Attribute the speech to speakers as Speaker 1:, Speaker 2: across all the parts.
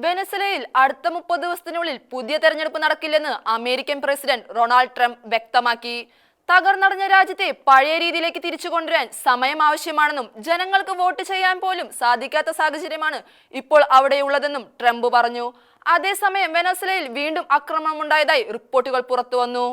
Speaker 1: വെനസ്വേലയിൽ അടുത്ത 30 ദിവസത്തിനുള്ളിൽ പുതിയ തെരഞ്ഞെടുപ്പ് നടക്കില്ലെന്ന് അമേരിക്കൻ പ്രസിഡന്റ് ഡൊണാൾഡ് ട്രംപ് വ്യക്തമാക്കി. തകർന്നടഞ്ഞ രാജ്യത്തെ പഴയ രീതിയിലേക്ക് തിരിച്ചു കൊണ്ടുവരാൻ സമയം ആവശ്യമാണെന്നും ജനങ്ങൾക്ക് വോട്ട് ചെയ്യാൻ പോലും സാധിക്കാത്ത സാഹചര്യമാണ് ഇപ്പോൾ അവിടെയുള്ളതെന്നും ട്രംപ് പറഞ്ഞു. അതേസമയം വെനസ്വേലയിൽ വീണ്ടും ആക്രമണമുണ്ടായതായി റിപ്പോർട്ടുകൾ പുറത്തുവന്നു.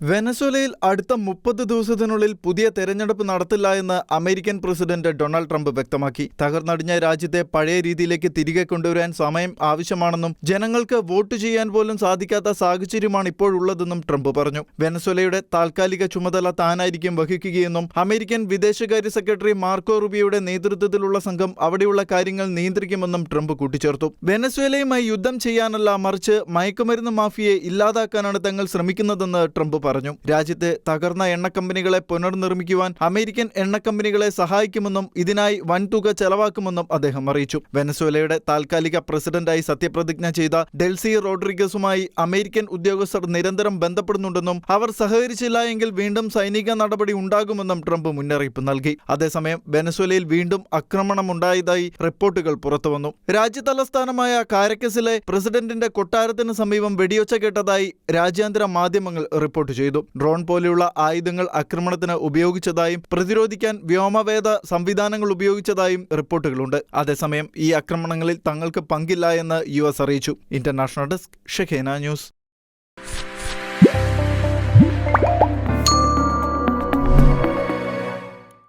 Speaker 2: വെനസ്വേലയിൽ അടുത്ത 30 ദിവസത്തിനുള്ളിൽ പുതിയ തെരഞ്ഞെടുപ്പ് നടത്തില്ല എന്ന് അമേരിക്കൻ പ്രസിഡന്റ് ഡൊണാൾഡ് ട്രംപ് വ്യക്തമാക്കി. തകർന്നടിഞ്ഞ രാജ്യത്തെ പഴയ രീതിയിലേക്ക് തിരികെ കൊണ്ടുവരാൻ സമയം ആവശ്യമാണെന്നും ജനങ്ങൾക്ക് വോട്ട് ചെയ്യാൻ പോലും സാധിക്കാത്ത സാഹചര്യമാണ് ഇപ്പോഴുള്ളതെന്നും ട്രംപ് പറഞ്ഞു. വെനസ്വേലയുടെ താൽക്കാലിക ചുമതല താനായിരിക്കും വഹിക്കുകയെന്നും അമേരിക്കൻ വിദേശകാര്യ സെക്രട്ടറി മാർക്കോ റൂബിയോയുടെ നേതൃത്വത്തിലുള്ള സംഘം അവിടെയുള്ള കാര്യങ്ങൾ നിയന്ത്രിക്കുമെന്നും ട്രംപ് കൂട്ടിച്ചേർത്തു. വെനസ്വേലയുമായി യുദ്ധം ചെയ്യാനല്ല, മറിച്ച് മയക്കുമരുന്ന് മാഫിയയെ ഇല്ലാതാക്കാനാണ് തങ്ങൾ ശ്രമിക്കുന്നതെന്ന് ട്രംപ് പറഞ്ഞു. രാജ്യത്തെ തകർന്ന എണ്ണക്കമ്പനികളെ പുനർനിർമ്മിക്കുവാൻ അമേരിക്കൻ എണ്ണക്കമ്പനികളെ സഹായിക്കുമെന്നും ഇതിനായി വൻതുക ചെലവാക്കുമെന്നും അദ്ദേഹം അറിയിച്ചു. വെനസ്വേലയുടെ താൽക്കാലിക പ്രസിഡന്റായി സത്യപ്രതിജ്ഞ ചെയ്ത ഡെൽസി റോഡ്രിഗസുമായി അമേരിക്കൻ ഉദ്യോഗസ്ഥർ നിരന്തരം ബന്ധപ്പെടുന്നുണ്ടെന്നും അവർ സഹകരിച്ചില്ല എങ്കിൽ വീണ്ടും സൈനിക നടപടി ഉണ്ടാകുമെന്നും ട്രംപ് മുന്നറിയിപ്പ് നൽകി. അതേസമയം വെനസ്വേലയിൽ വീണ്ടും ആക്രമണമുണ്ടായതായി റിപ്പോർട്ടുകൾ പുറത്തുവന്നു. രാജ്യതലസ്ഥാനമായ കാരക്കസിലെ പ്രസിഡന്റിന്റെ കൊട്ടാരത്തിന് സമീപം വെടിയൊച്ച കേട്ടതായി രാജ്യാന്തര മാധ്യമങ്ങൾ റിപ്പോർട്ട് ചെയ്തു. ഡ്രോൺ പോലെയുള്ള ആയുധങ്ങൾ ആക്രമണത്തിന് ഉപയോഗിച്ചതായും പ്രതിരോധിക്കാൻ വ്യോമവേദ സംവിധാനങ്ങൾ ഉപയോഗിച്ചതായും റിപ്പോർട്ടുകളുണ്ട്. അതേസമയം ഈ ആക്രമണങ്ങളിൽ തങ്ങൾക്ക് പങ്കില്ല എന്ന് US അറിയിച്ചു. International desk, ഷെഖേന news.